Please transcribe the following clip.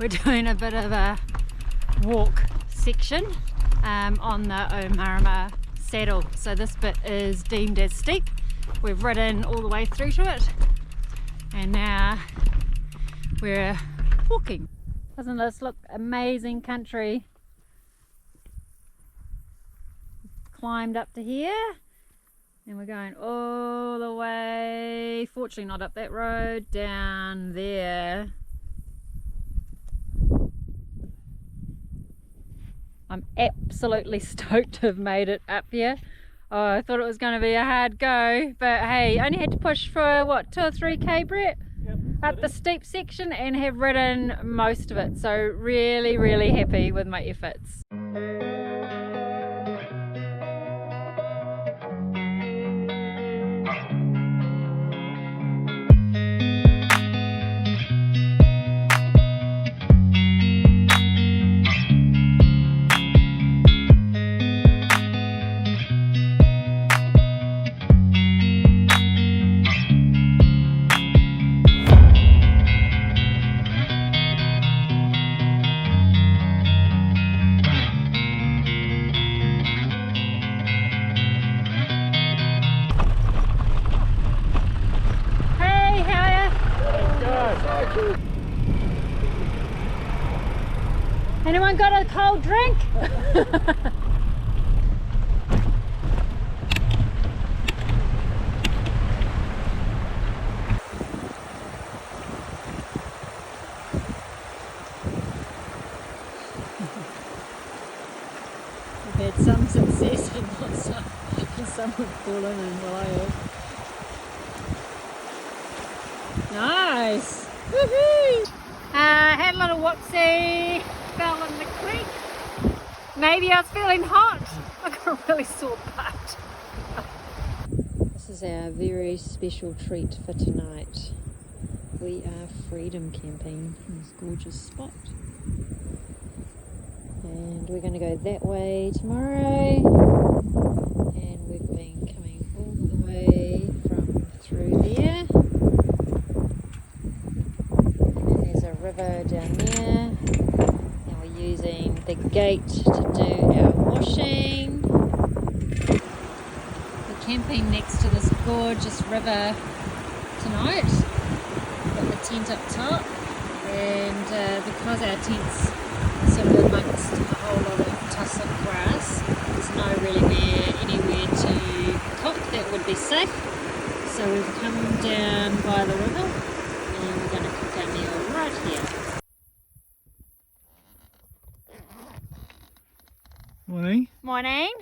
We're doing a bit of a walk section on the Omarama Saddle. So this bit is deemed as steep. We've ridden all the way through to it and now we're walking. Doesn't this look amazing country? Climbed up to here and we're going all the way, fortunately not up that road, down there. I'm absolutely stoked to have made it up here. Oh, I thought it was going to be a hard go, but hey, only had to push for what, 2 or 3k, Brett? Yep, up the steep section and have ridden most of it, so really happy with my efforts. Anyone got a cold drink? We've had some success and not some. Some have fallen and well, I have. Nice! Woohoo! Had a little whoopsie, fell in the creek. Maybe I was feeling hot. I got a really sore butt. This is our very special treat for tonight. We are freedom camping in this gorgeous spot. And we're going to go that way tomorrow. And we've been coming all the way from through there. River down there, and we're using the gate to do our washing. We're camping next to this gorgeous river tonight. Got the tent up top, and because our tent's sort of amongst a whole lot of tussock grass, there's no really anywhere to cook that would be safe. So we've come down by the river and we're going to cook our meal right here. Morning. Morning.